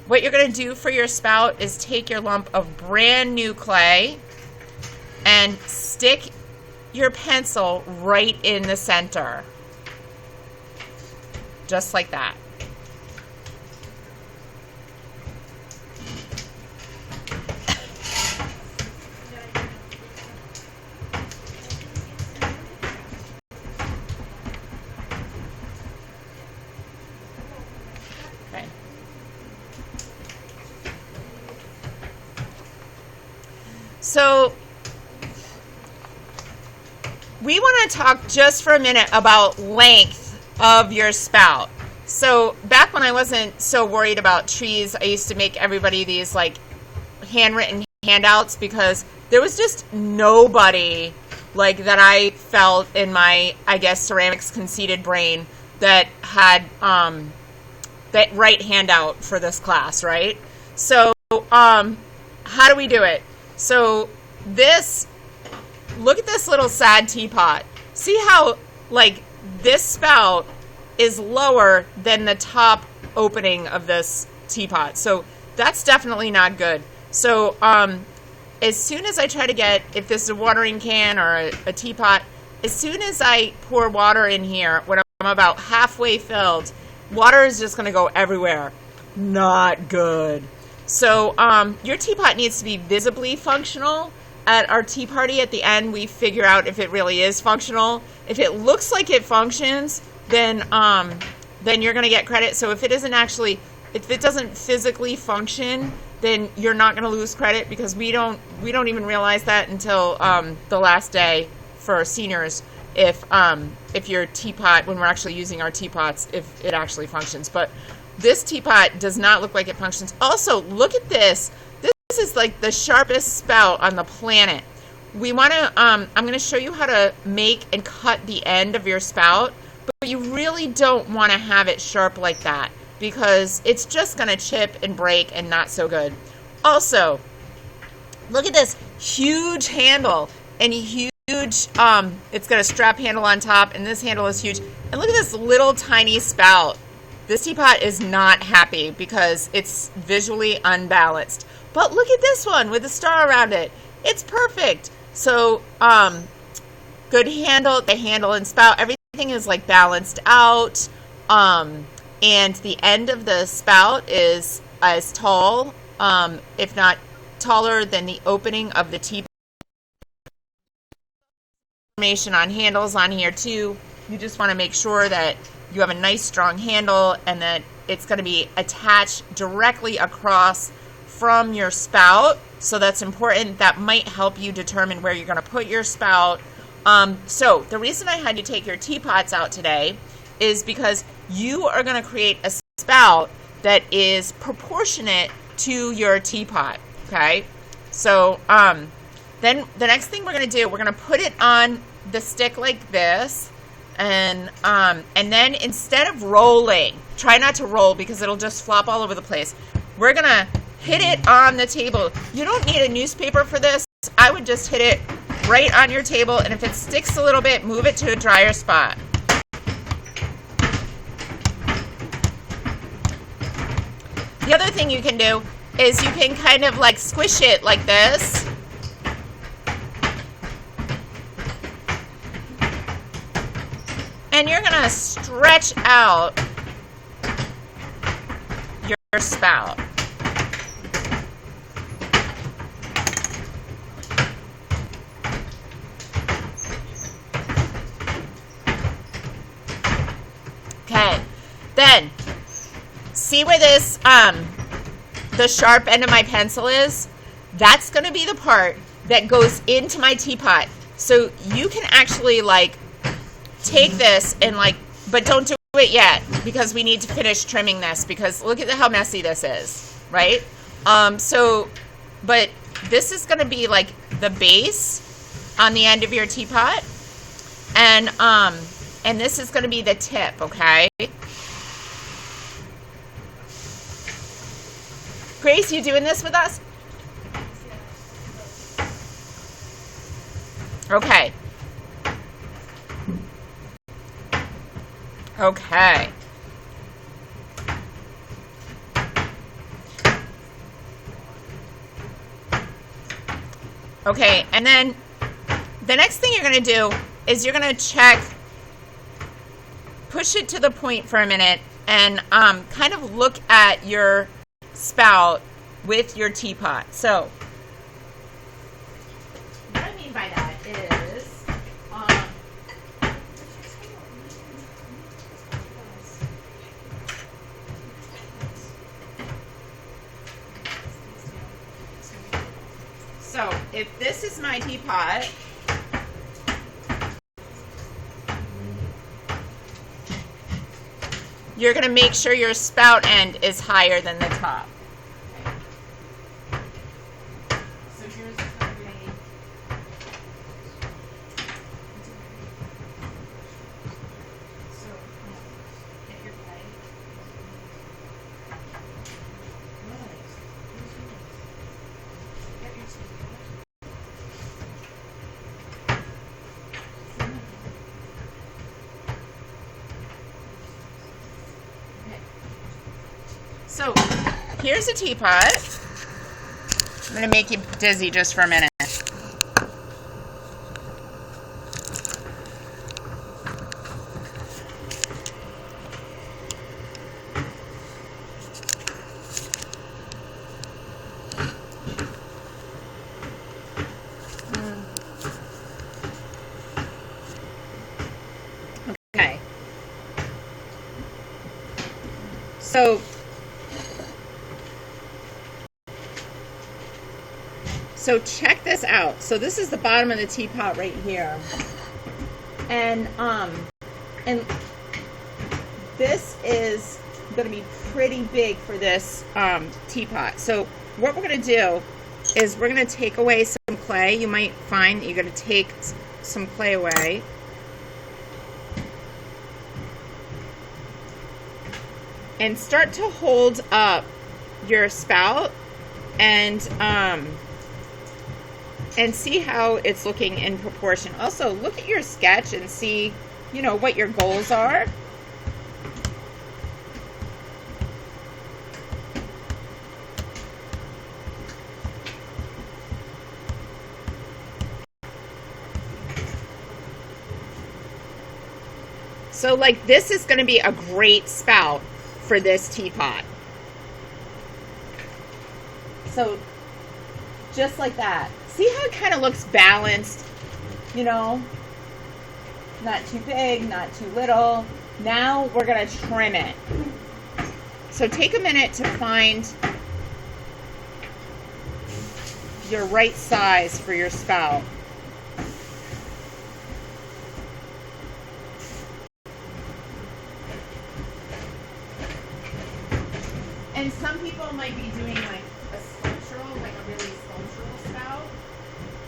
what you're going to do for your spout is take your lump of brand new clay and stick your pencil right in the center. Just like that. Okay. So we want to talk just for a minute about length of your spout. So back when I wasn't so worried about trees, I used to make everybody these like handwritten handouts because there was just nobody like that I felt in my, I guess, ceramics conceited brain that had that right handout for this class, right? So how do we do it? So this, look at this little sad teapot. See how like this spout is lower than the top opening of this teapot. So that's definitely not good. So as soon as I try to get, if this is a watering can or a teapot, as soon as I pour water in here, when I'm about halfway filled, water is just going to go everywhere. Not good. So your teapot needs to be visibly functional. At our tea party at the end, we figure out if it really is functional. If it looks like it functions, then you're going to get credit. So if it isn't actually, if it doesn't physically function, then you're not going to lose credit because we don't even realize that until the last day for seniors. If your teapot, when we're actually using our teapots, if it actually functions. But this teapot does not look like it functions. Also, look at this. This is like the sharpest spout on the planet. We want to, I'm going to show you how to make and cut the end of your spout, but you really don't want to have it sharp like that because it's just going to chip and break and not so good. Also, look at this huge handle and huge, it's got a strap handle on top and this handle is huge. And look at this little tiny spout. This teapot is not happy because it's visually unbalanced. But look at this one with a star around it. It's perfect. So, good handle, the handle and spout, everything is like balanced out. And the end of the spout is as tall, if not taller than the opening of the teapot. Information on handles on here too. You just want to make sure that you have a nice strong handle and that it's going to be attached directly across from your spout. So that's important. That might help you determine where you're going to put your spout. So the reason I had you take your teapots out today is because you are going to create a spout that is proportionate to your teapot. Okay. So then the next thing we're going to do, we're going to put it on the stick like this. And then instead of rolling, try not to roll because it'll just flop all over the place. We're going to hit it on the table. You don't need a newspaper for this. I would just hit it right on your table, and if it sticks a little bit, move it to a drier spot. The other thing you can do is you can kind of like squish it like this. And you're going to stretch out your spout. Okay, then see where this, the sharp end of my pencil is? That's going to be the part that goes into my teapot. So you can actually like take this and like, but don't do it yet because we need to finish trimming this because look at how messy this is, right? But this is going to be like the base on the end of your teapot. And this is going to be the tip, okay? Grace, you doing this with us? Okay. Okay. Okay, and then the next thing you're going to do is you're going to check, push it to the point for a minute, and kind of look at your spout with your teapot. So what I mean by that is, so if this is my teapot, you're going to make sure your spout end is higher than the top. So here's going to be, so get your plate. Get your So here's a teapot. I'm going to make you dizzy just for a minute. Okay. So check this out. So this is the bottom of the teapot right here. And this is going to be pretty big for this teapot. So what we're going to do is we're going to take away some clay. You might find that you're going to take some clay away. And start to hold up your spout and see how it's looking in proportion. Also, look at your sketch and see, you know, what your goals are. So, like, this is going to be a great spout for this teapot. So, just like that. See how it kind of looks balanced, you know? Not too big, not too little. Now we're going to trim it. So take a minute to find your right size for your spout. And some people might be doing like a sculptural, like a really sculptural spout.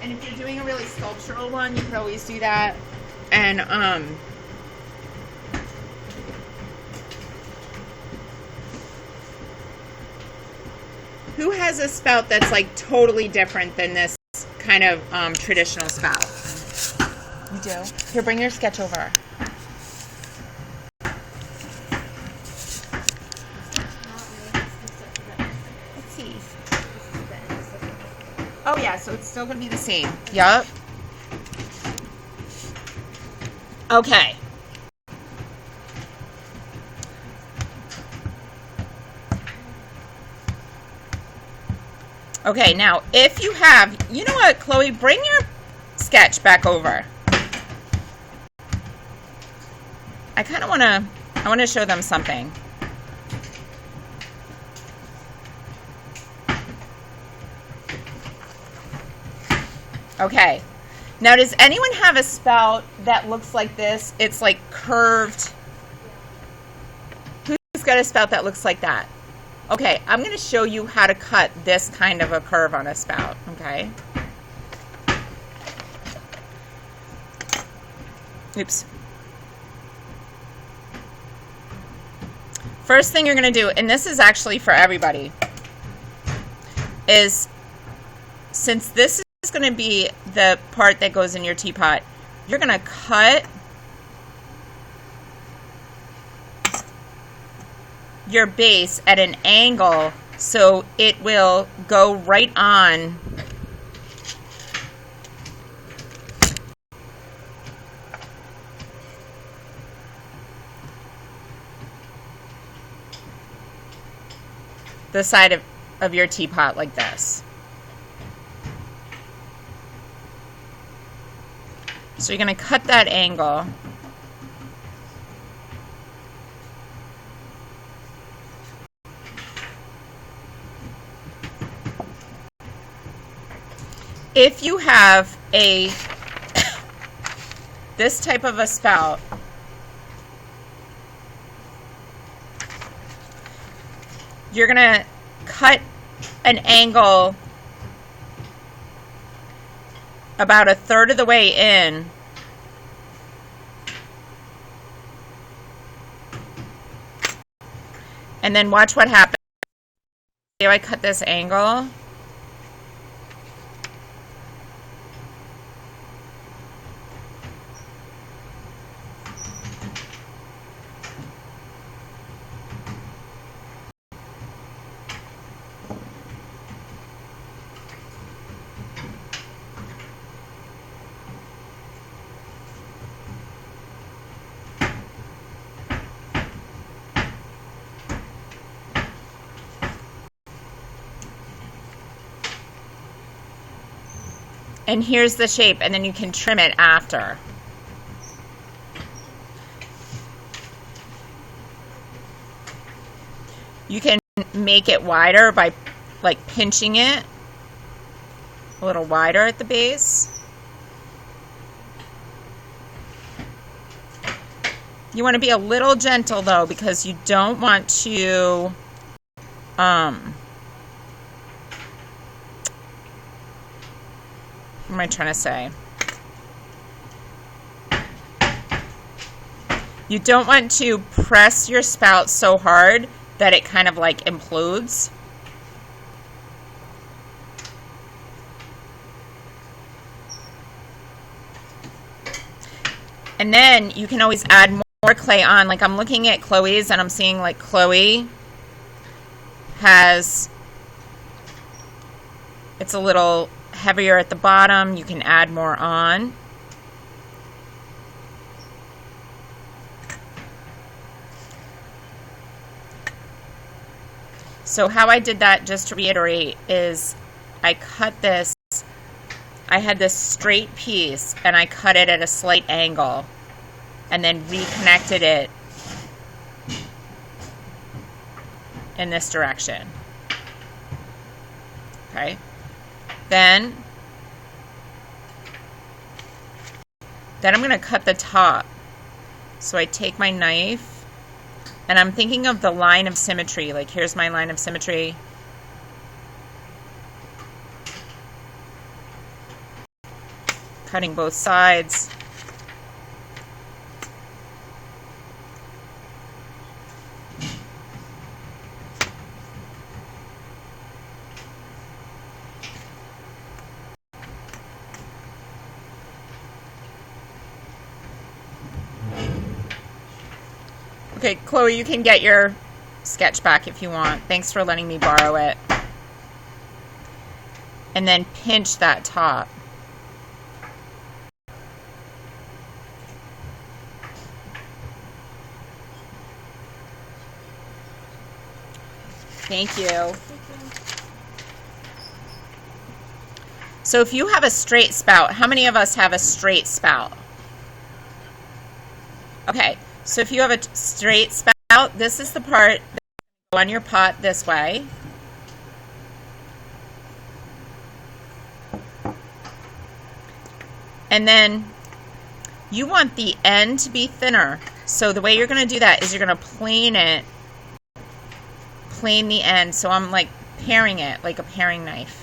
And if you're doing a really sculptural one, you could always do that. And who has a spout that's like totally different than this kind of traditional spout? You do? Here, bring your sketch over. Oh yeah, so it's still going to be the same. Yup. Okay. Okay, now if you have, you know what, Chloe, bring your sketch back over. I kind of want to show them something. Okay, now does anyone have a spout that looks like this? It's like curved. Who's got a spout that looks like that? Okay, I'm going to show you how to cut this kind of a curve on a spout, okay? Oops. First thing you're going to do, and this is actually for everybody, is since this is going to be the part that goes in your teapot, you're going to cut your base at an angle so it will go right on the side of your teapot like this. So you're going to cut that angle. If you have this type of a spout, you're going to cut an angle about a third of the way in. And then watch what happens. See how I cut this angle? And here's the shape, and then you can trim it after. You can make it wider by like pinching it a little wider at the base. You want to be a little gentle though, because you don't want to what am I trying to say? You don't want to press your spout so hard that it kind of like implodes. And then you can always add more clay on. Like I'm looking at Chloe's and I'm seeing like Chloe has, it's a little heavier at the bottom. You can add more on. So how I did that, just to reiterate, is I cut this, I had this straight piece and I cut it at a slight angle and then reconnected it in this direction. Okay. Then I'm going to cut the top. So I take my knife and I'm thinking of the line of symmetry. Like here's my line of symmetry. Cutting both sides. Okay, Chloe, you can get your sketch back if you want. Thanks for letting me borrow it. And then pinch that top. Thank you. So if you have a straight spout, how many of us have a straight spout? Okay. So if you have a straight spout, this is the part that go on your pot this way. And then you want the end to be thinner. So the way you're going to do that is you're going to plane it, plane the end. So I'm like paring it like a paring knife.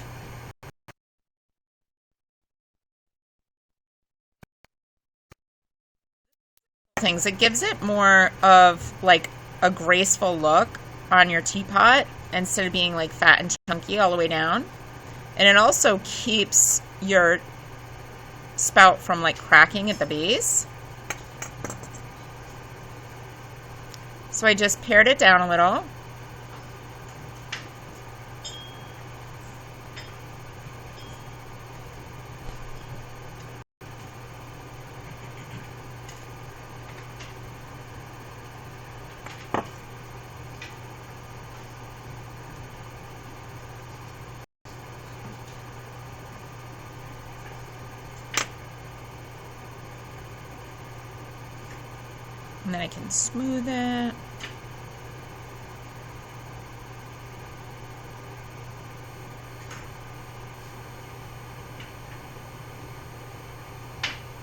Things, it gives it more of like a graceful look on your teapot instead of being like fat and chunky all the way down, and it also keeps your spout from like cracking at the base. So I just pared it down a little. And then I can smooth it.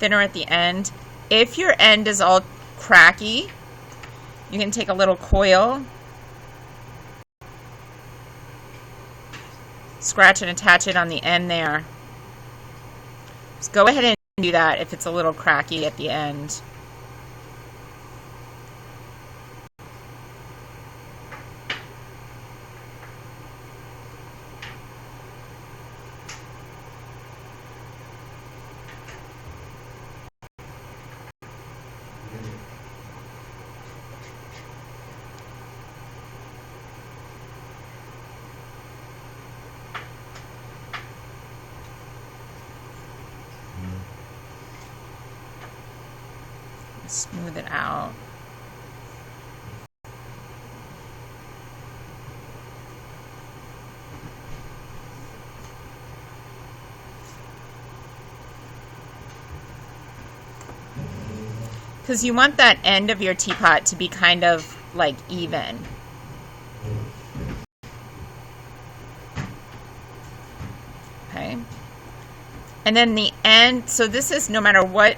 Thinner at the end. If your end is all cracky, you can take a little coil, scratch and attach it on the end there. Just go ahead and do that if it's a little cracky at the end. Smooth it out. Because you want that end of your teapot to be kind of like even. Okay. And then the end, so this is no matter what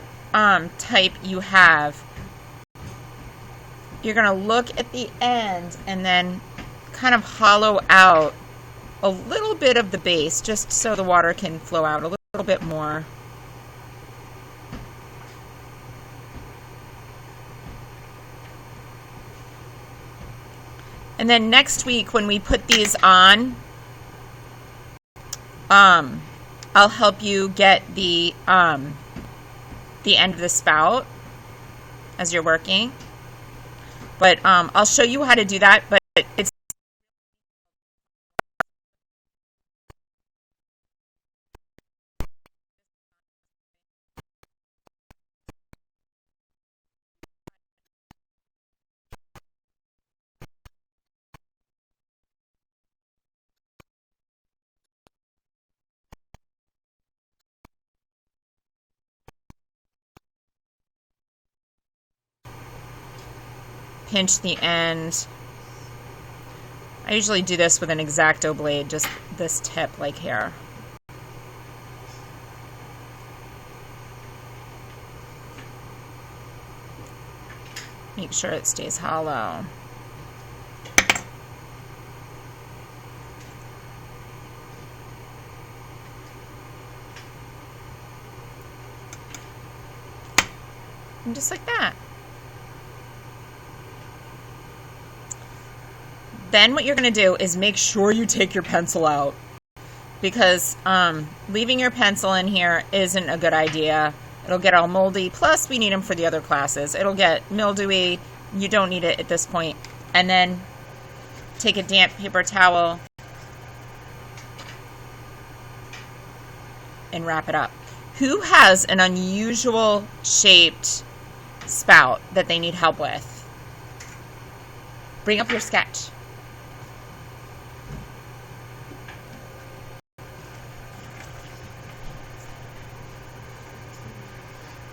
type you have, you're going to look at the end and then kind of hollow out a little bit of the base just so the water can flow out a little bit more. And then next week when we put these on, I'll help you get the end of the spout as you're working. But I'll show you how to do that, but it's pinch the end. I usually do this with an X-Acto blade, just this tip like here. Make sure it stays hollow. And just like that. Then what you're going to do is make sure you take your pencil out, because leaving your pencil in here isn't a good idea. It'll get all moldy. Plus, we need them for the other classes. It'll get mildewy. You don't need it at this point. And then take a damp paper towel and wrap it up. Who has an unusual shaped spout that they need help with? Bring up your sketch.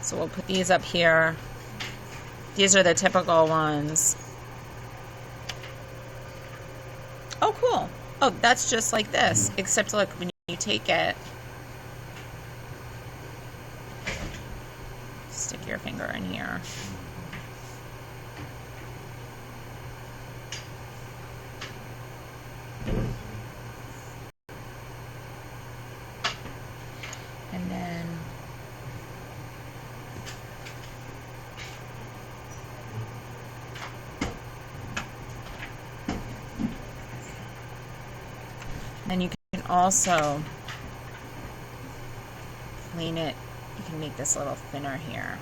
So we'll put these up here. These are the typical ones. Oh, cool. Oh, that's just like this, except look, when you take it, stick your finger in here. And then you can also clean it. You can make this a little thinner here.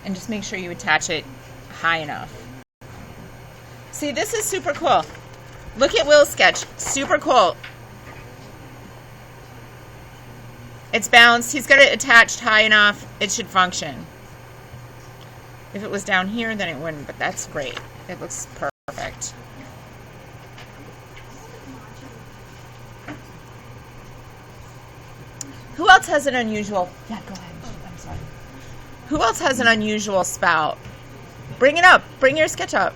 And just make sure you attach it high enough. See, this is super cool. Look at Will's sketch. Super cool. It's balanced. He's got it attached high enough. It should function. If it was down here, then it wouldn't, but that's great. It looks perfect. Who else has an unusual... Yeah, go ahead. I'm sorry. Who else has an unusual spout? Bring it up. Bring your sketch up.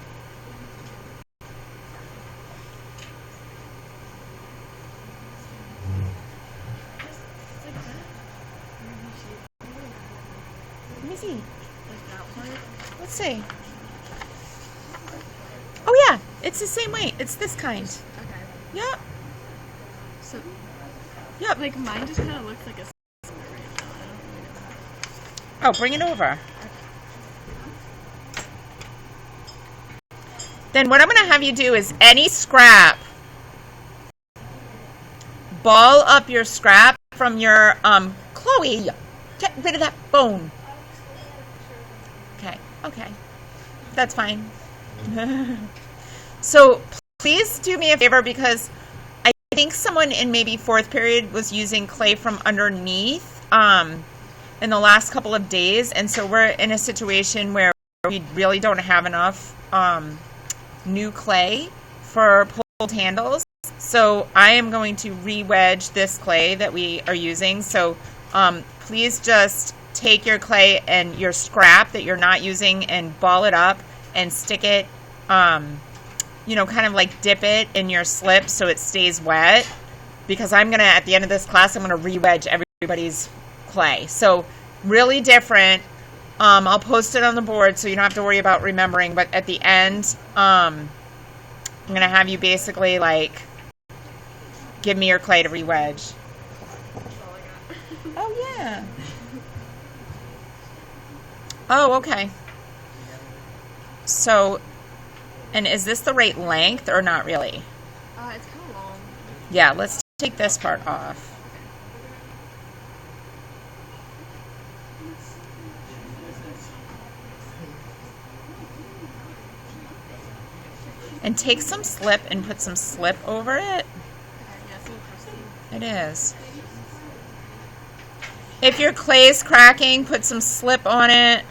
Let me see. Let's see. Oh yeah, it's the same way. It's this kind. Okay. Yep. So, Yep. like mine just kind of looks like a. Oh, bring it over. Then what I'm going to have you do is any scrap, ball up your scrap from your, Chloe, get rid of that bone. Okay, okay. That's fine. So please do me a favor, because I think someone in maybe 4th period was using clay from underneath in the last couple of days, and so we're in a situation where we really don't have enough new clay for pulled handles. So I am going to re-wedge this clay that we are using. So please just take your clay and your scrap that you're not using and ball it up and stick it, you know, kind of like dip it in your slip so it stays wet, because I'm going to, at the end of this class, I'm going to re-wedge everybody's clay. So really different. I'll post it on the board so you don't have to worry about remembering, but at the end, I'm going to have you basically like give me your clay to re-wedge. Oh yeah. Oh, okay. So, and is this the right length or not really? It's kind of long. Yeah, let's take this part off. And take some slip and put some slip over it. It is. If your clay is cracking, put some slip on it.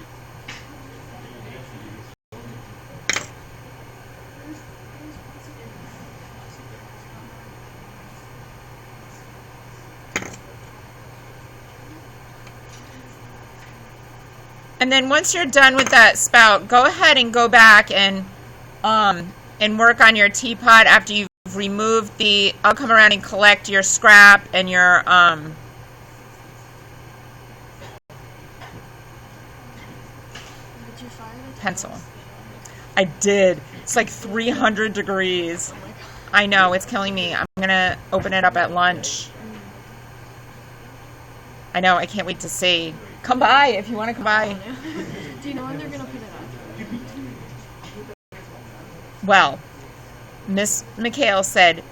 And then once you're done with that spout, go ahead and go back and work on your teapot after you've removed the, I'll come around and collect your scrap and your pencil. I did. It's like 300 degrees. I know, it's killing me. I'm going to open it up at lunch. I know, I can't wait to see. Come by if you want to come by. Do you know when they're going to put it up? Well, Miss McHale said